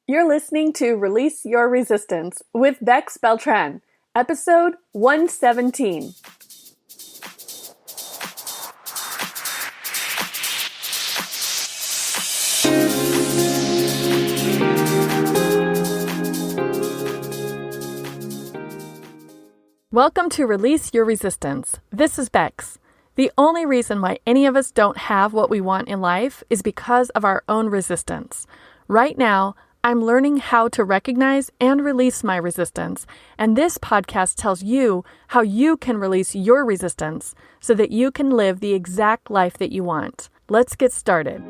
You're listening to Release Your Resistance with Bex Beltran, episode 117. Welcome to Release Your Resistance. This is Bex. The only reason why any of us don't have what we want in life is because of our own resistance. Right now, I'm learning how to recognize and release my resistance, and this podcast tells you how you can release your resistance so that you can live the exact life that you want. Let's get started.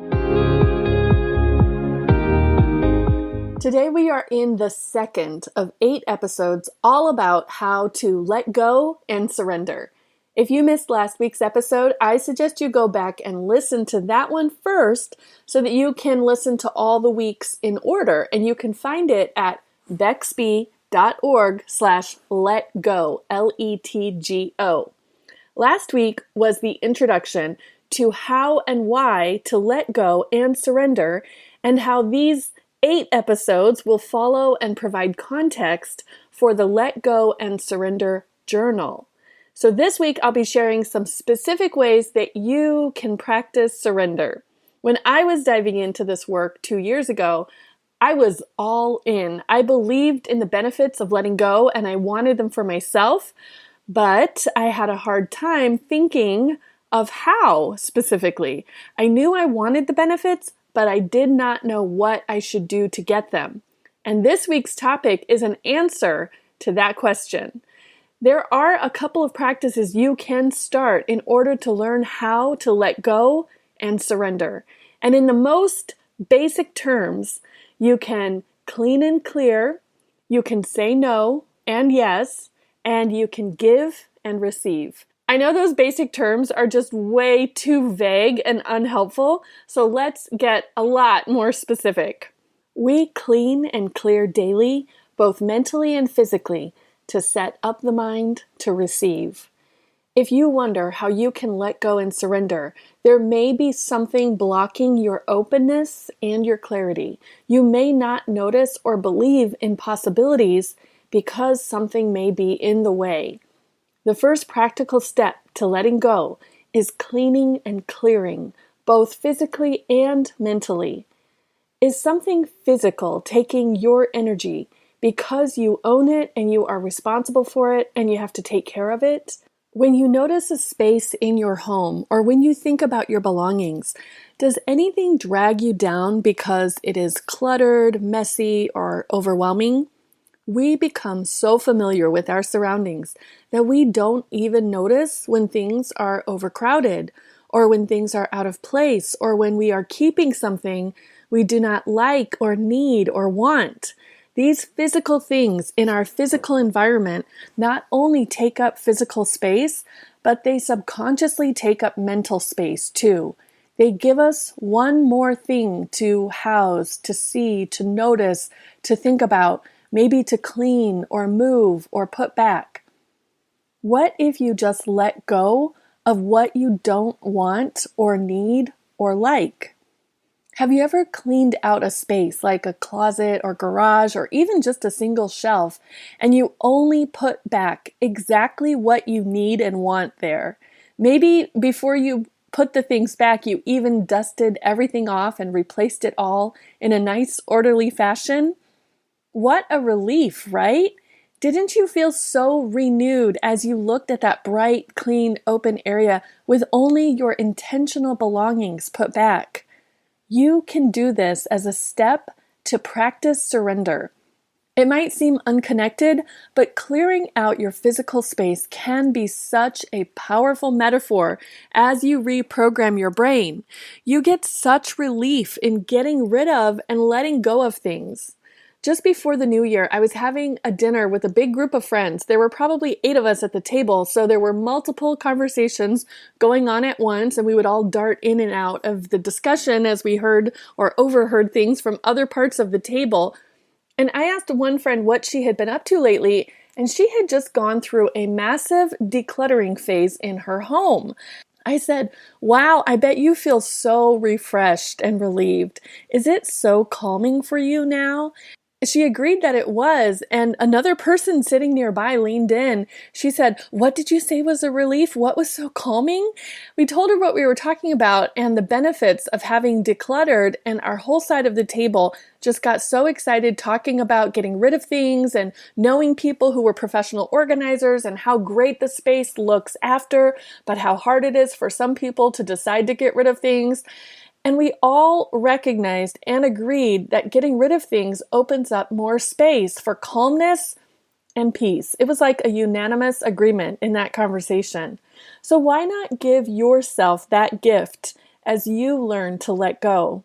Today we are in the second of 8 episodes all about how to let go and surrender. If you missed last week's episode, I suggest you go back and listen to that one first so that you can listen to all the weeks in order, and you can find it at bexb.org/letgo, Letgo. Last week was the introduction to how and why to let go and surrender, and how these 8 episodes will follow and provide context for the Let Go and Surrender Journal. So this week I'll be sharing some specific ways that you can practice surrender. When I was diving into this work 2 years ago, I was all in. I believed in the benefits of letting go and I wanted them for myself, but I had a hard time thinking of how specifically. I knew I wanted the benefits, but I did not know what I should do to get them. And this week's topic is an answer to that question. There are a couple of practices you can start in order to learn how to let go and surrender. And in the most basic terms, you can clean and clear, you can say no and yes, and you can give and receive. I know those basic terms are just way too vague and unhelpful, so let's get a lot more specific. We clean and clear daily, both mentally and physically, to set up the mind to receive. If you wonder how you can let go and surrender, there may be something blocking your openness and your clarity. You may not notice or believe in possibilities because something may be in the way. The first practical step to letting go is cleaning and clearing, both physically and mentally. Is something physical taking your energy because you own it and you are responsible for it and you have to take care of it? When you notice a space in your home or when you think about your belongings, does anything drag you down because it is cluttered, messy, or overwhelming? We become so familiar with our surroundings that we don't even notice when things are overcrowded, or when things are out of place, or when we are keeping something we do not like or need or want. These physical things in our physical environment not only take up physical space, but they subconsciously take up mental space too. They give us one more thing to house, to see, to notice, to think about, maybe to clean or move or put back. What if you just let go of what you don't want or need or like? Have you ever cleaned out a space like a closet or garage or even just a single shelf, and you only put back exactly what you need and want there? Maybe before you put the things back, you even dusted everything off and replaced it all in a nice, orderly fashion? What a relief, right? Didn't you feel so renewed as you looked at that bright, clean, open area with only your intentional belongings put back? You can do this as a step to practice surrender. It might seem unconnected, but clearing out your physical space can be such a powerful metaphor as you reprogram your brain. You get such relief in getting rid of and letting go of things. Just before the new year, I was having a dinner with a big group of friends. There were probably 8 of us at the table, so there were multiple conversations going on at once, and we would all dart in and out of the discussion as we heard or overheard things from other parts of the table. And I asked one friend what she had been up to lately, and she had just gone through a massive decluttering phase in her home. I said, "Wow, I bet you feel so refreshed and relieved. Is it so calming for you now?" She agreed that it was, and another person sitting nearby leaned in. She said, "What did you say was a relief? What was so calming?" We told her what we were talking about and the benefits of having decluttered, and our whole side of the table just got so excited talking about getting rid of things and knowing people who were professional organizers and how great the space looks after, but how hard it is for some people to decide to get rid of things. And we all recognized and agreed that getting rid of things opens up more space for calmness and peace. It was like a unanimous agreement in that conversation. So why not give yourself that gift as you learn to let go?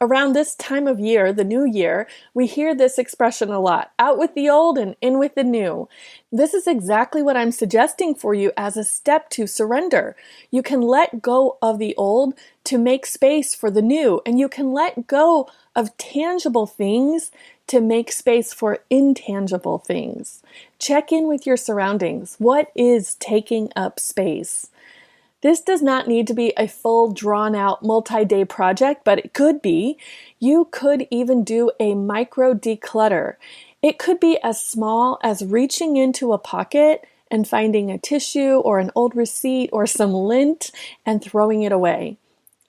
Around this time of year, the new year, we hear this expression a lot: out with the old and in with the new. This is exactly what I'm suggesting for you as a step to surrender. You can let go of the old to make space for the new, and you can let go of tangible things to make space for intangible things. Check in with your surroundings. What is taking up space? This does not need to be a full, drawn-out, multi-day project, but it could be. You could even do a micro declutter. It could be as small as reaching into a pocket and finding a tissue or an old receipt or some lint and throwing it away.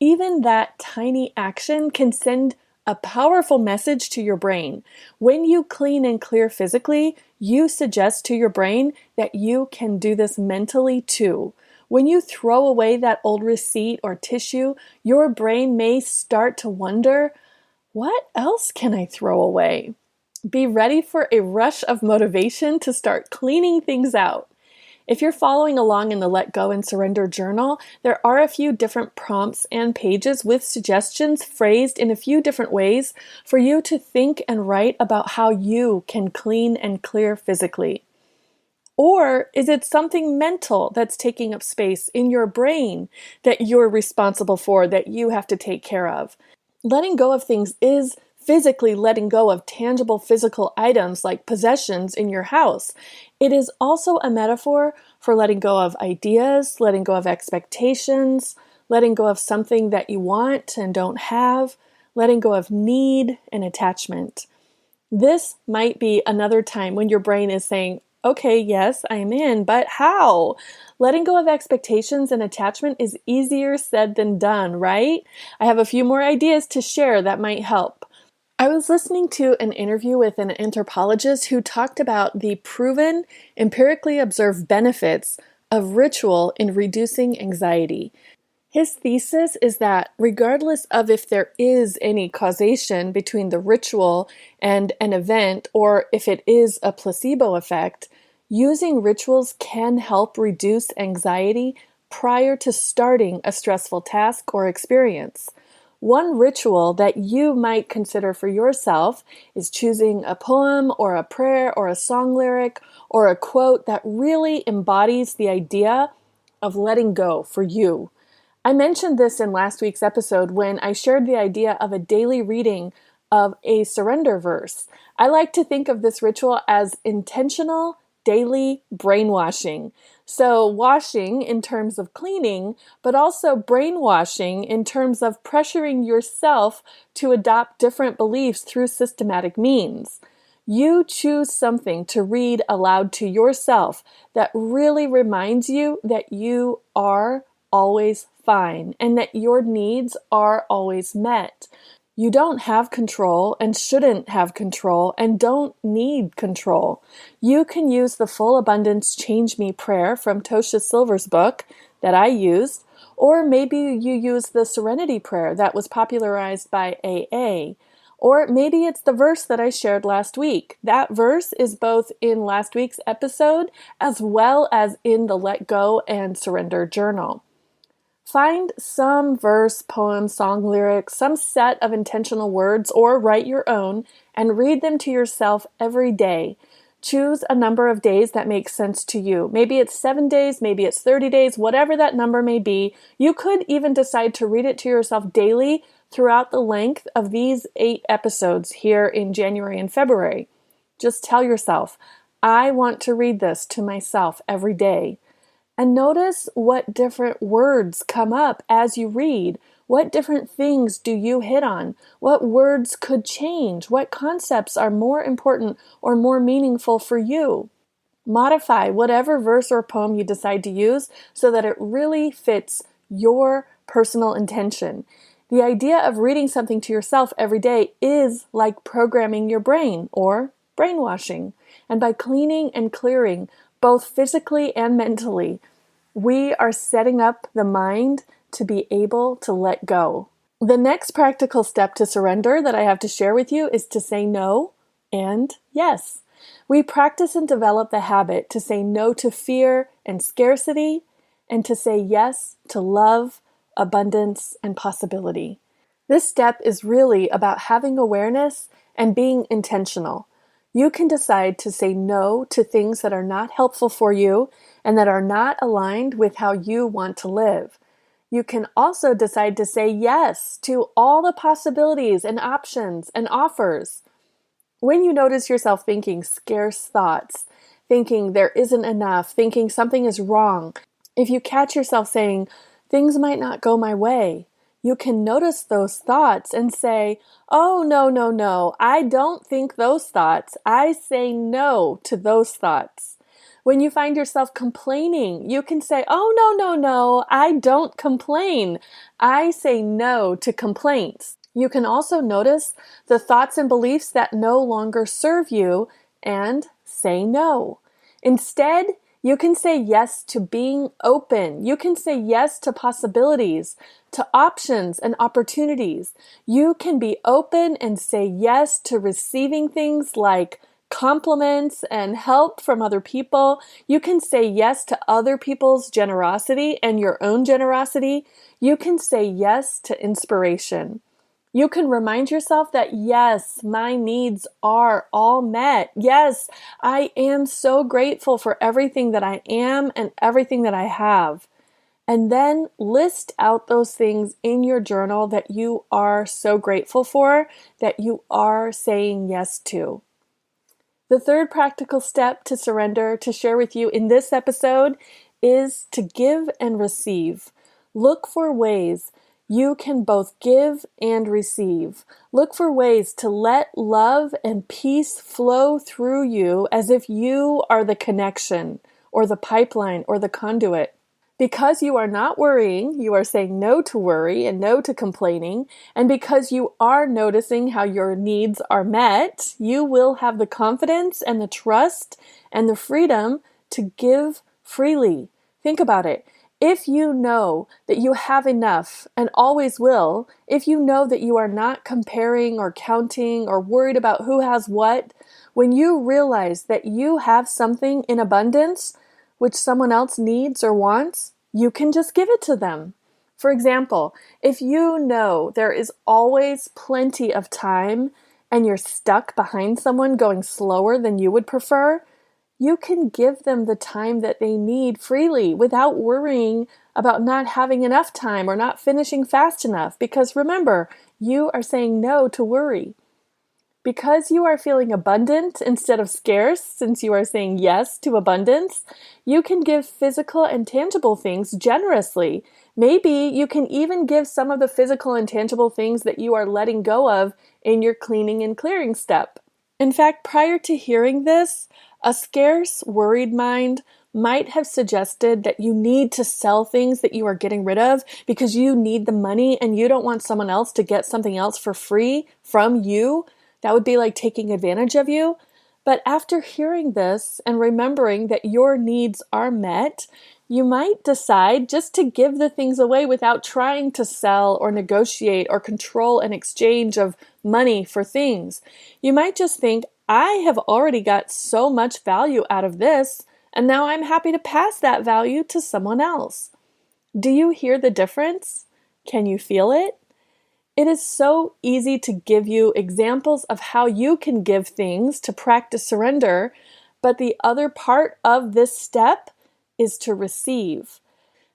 Even that tiny action can send a powerful message to your brain. When you clean and clear physically, you suggest to your brain that you can do this mentally too. When you throw away that old receipt or tissue, your brain may start to wonder, what else can I throw away? Be ready for a rush of motivation to start cleaning things out. If you're following along in the Let Go and Surrender journal, there are a few different prompts and pages with suggestions phrased in a few different ways for you to think and write about how you can clean and clear physically. Or is it something mental that's taking up space in your brain that you're responsible for, that you have to take care of? Letting go of things is physically letting go of tangible physical items like possessions in your house. It is also a metaphor for letting go of ideas, letting go of expectations, letting go of something that you want and don't have, letting go of need and attachment. This might be another time when your brain is saying, okay, yes, I'm in, but how? Letting go of expectations and attachment is easier said than done, right? I have a few more ideas to share that might help. I was listening to an interview with an anthropologist who talked about the proven, empirically observed benefits of ritual in reducing anxiety. His thesis is that regardless of if there is any causation between the ritual and an event, or if it is a placebo effect, using rituals can help reduce anxiety prior to starting a stressful task or experience. One ritual that you might consider for yourself is choosing a poem or a prayer or a song lyric or a quote that really embodies the idea of letting go for you. I mentioned this in last week's episode when I shared the idea of a daily reading of a surrender verse. I like to think of this ritual as intentional daily brainwashing. So washing in terms of cleaning, but also brainwashing in terms of pressuring yourself to adopt different beliefs through systematic means. You choose something to read aloud to yourself that really reminds you that you are always fine and that your needs are always met. You don't have control and shouldn't have control and don't need control. You can use the Full Abundance Change Me prayer from Tosha Silver's book that I used, or maybe you use the Serenity prayer that was popularized by AA. Or maybe it's the verse that I shared last week. That verse is both in last week's episode as well as in the Let Go and Surrender journal. Find some verse, poem, song lyrics, some set of intentional words, or write your own and read them to yourself every day. Choose a number of days that make sense to you. Maybe it's 7 days, maybe it's 30 days, whatever that number may be. You could even decide to read it to yourself daily throughout the length of these 8 episodes here in January and February. Just tell yourself, I want to read this to myself every day. And notice what different words come up as you read. What different things do you hit on? What words could change? What concepts are more important or more meaningful for you? Modify whatever verse or poem you decide to use so that it really fits your personal intention. The idea of reading something to yourself every day is like programming your brain or brainwashing. And by cleaning and clearing, both physically and mentally, we are setting up the mind to be able to let go. The next practical step to surrender that I have to share with you is to say no and yes. We practice and develop the habit to say no to fear and scarcity and to say yes to love, abundance, and possibility. This step is really about having awareness and being intentional. You can decide to say no to things that are not helpful for you and that are not aligned with how you want to live. You can also decide to say yes to all the possibilities and options and offers. When you notice yourself thinking scarce thoughts, thinking there isn't enough, thinking something is wrong, if you catch yourself saying, things might not go my way, you can notice those thoughts and say, oh, no, I don't think those thoughts. I say no to those thoughts. When you find yourself complaining, you can say, oh, no, I don't complain. I say no to complaints. You can also notice the thoughts and beliefs that no longer serve you and say no. Instead, you can say yes to being open. You can say yes to possibilities, to options and opportunities. You can be open and say yes to receiving things like compliments and help from other people. You can say yes to other people's generosity and your own generosity. You can say yes to inspiration. You can remind yourself that, yes, my needs are all met. Yes, I am so grateful for everything that I am and everything that I have. And then list out those things in your journal that you are so grateful for, that you are saying yes to. The third practical step to surrender to share with you in this episode is to give and receive. Look for ways you can both give and receive. Look for ways to let love and peace flow through you as if you are the connection or the pipeline or the conduit. Because you are not worrying, you are saying no to worry and no to complaining, and because you are noticing how your needs are met, you will have the confidence and the trust and the freedom to give freely. Think about it. If you know that you have enough and always will, if you know that you are not comparing or counting or worried about who has what, when you realize that you have something in abundance which someone else needs or wants, you can just give it to them. For example, if you know there is always plenty of time and you're stuck behind someone going slower than you would prefer, you can give them the time that they need freely without worrying about not having enough time or not finishing fast enough. Because remember, you are saying no to worry. Because you are feeling abundant instead of scarce, since you are saying yes to abundance, you can give physical and tangible things generously. Maybe you can even give some of the physical and tangible things that you are letting go of in your cleaning and clearing step. In fact, prior to hearing this, a scarce, worried mind might have suggested that you need to sell things that you are getting rid of because you need the money and you don't want someone else to get something else for free from you. That would be like taking advantage of you. But after hearing this and remembering that your needs are met, you might decide just to give the things away without trying to sell or negotiate or control an exchange of money for things. You might just think, I have already got so much value out of this, and now I'm happy to pass that value to someone else. Do you hear the difference? Can you feel it? It is so easy to give you examples of how you can give things to practice surrender, but the other part of this step is to receive.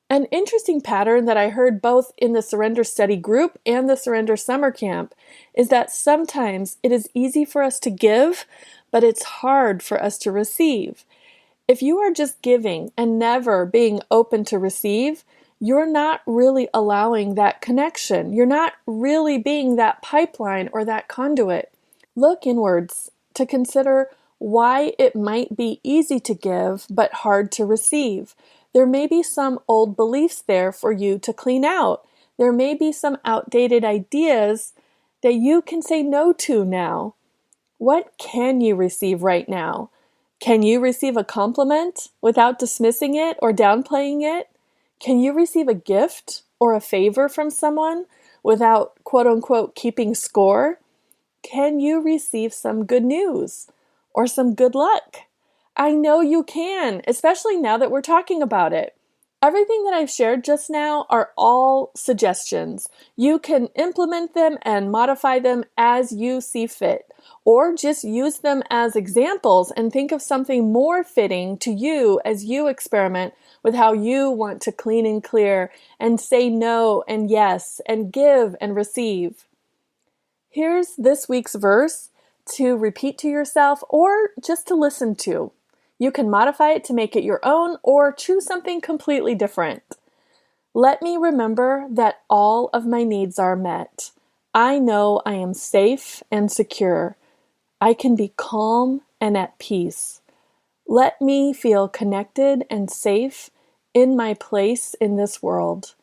An interesting pattern that I heard both in the Surrender Study group and the Surrender Summer Camp is that sometimes it is easy for us to give, but it's hard for us to receive. If you are just giving and never being open to receive, you're not really allowing that connection. You're not really being that pipeline or that conduit. Look inwards to consider why it might be easy to give but hard to receive. There may be some old beliefs there for you to clean out. There may be some outdated ideas that you can say no to now. What can you receive right now? Can you receive a compliment without dismissing it or downplaying it? Can you receive a gift or a favor from someone without, quote unquote, keeping score? Can you receive some good news or some good luck? I know you can, especially now that we're talking about it. Everything that I've shared just now are all suggestions. You can implement them and modify them as you see fit, or just use them as examples and think of something more fitting to you as you experiment with how you want to clean and clear and say no and yes and give and receive. Here's this week's verse to repeat to yourself or just to listen to. You can modify it to make it your own or choose something completely different. Let me remember that all of my needs are met. I know I am safe and secure. I can be calm and at peace. Let me feel connected and safe in my place in this world.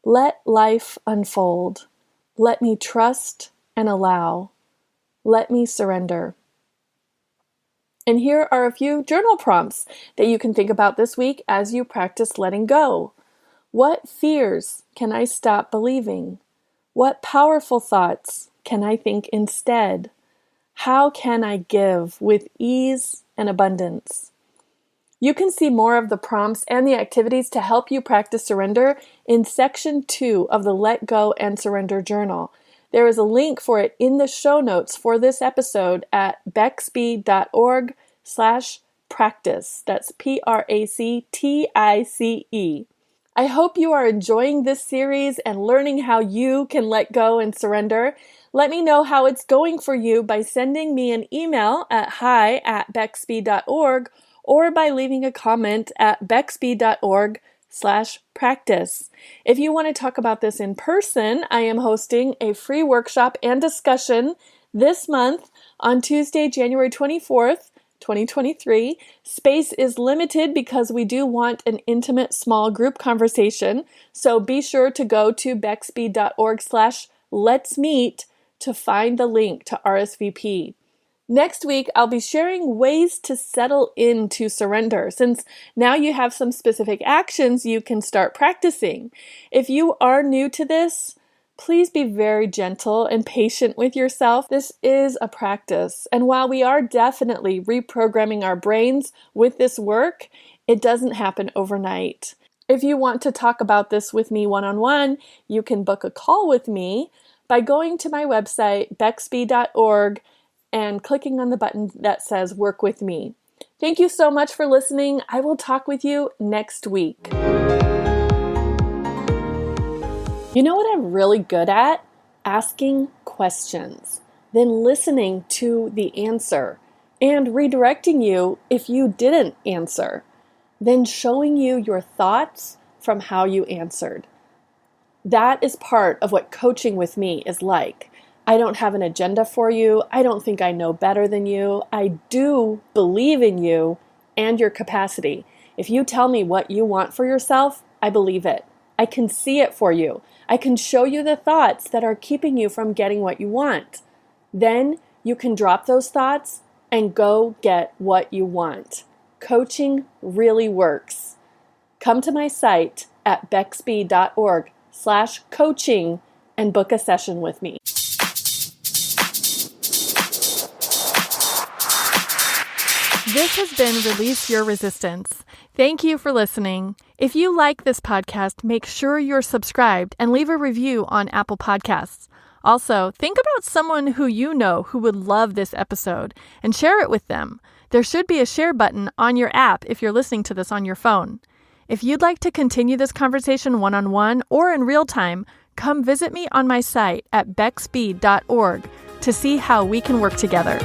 Let life unfold. Let me trust and allow. Let me surrender. And here are a few journal prompts that you can think about this week as you practice letting go. What fears can I stop believing? What powerful thoughts can I think instead? How can I give with ease and abundance? You can see more of the prompts and the activities to help you practice surrender in section 2 of the Let Go and Surrender Journal. There is a link for it in the show notes for this episode at bexby.org/practice. That's PRACTICE. I hope you are enjoying this series and learning how you can let go and surrender. Let me know how it's going for you by sending me an email at hi@bexby.org or by leaving a comment at bexby.org/practice. If you want to talk about this in person, I am hosting a free workshop and discussion this month on Tuesday, January 24th, 2023. Space is limited because we do want an intimate small group conversation, so be sure to go to bexby.org/let's meet to find the link to RSVP. Next week, I'll be sharing ways to settle into surrender, since now you have some specific actions you can start practicing. If you are new to this, please be very gentle and patient with yourself. This is a practice, and while we are definitely reprogramming our brains with this work, it doesn't happen overnight. If you want to talk about this with me one-on-one, you can book a call with me by going to my website, bexby.org, and clicking on the button that says Work With Me. Thank you so much for listening. I will talk with you next week. You know what I'm really good at? Asking questions, then listening to the answer, and redirecting you if you didn't answer, then showing you your thoughts from how you answered. That is part of what coaching with me is like. I don't have an agenda for you. I don't think I know better than you. I do believe in you and your capacity. If you tell me what you want for yourself, I believe it. I can see it for you. I can show you the thoughts that are keeping you from getting what you want. Then you can drop those thoughts and go get what you want. Coaching really works. Come to my site at bexby.org/coaching and book a session with me. This has been Release Your Resistance. Thank you for listening. If you like this podcast, make sure you're subscribed and leave a review on Apple Podcasts. Also, think about someone who you know who would love this episode and share it with them. There should be a share button on your app if you're listening to this on your phone. If you'd like to continue this conversation one-on-one or in real time, come visit me on my site at bexby.org to see how we can work together.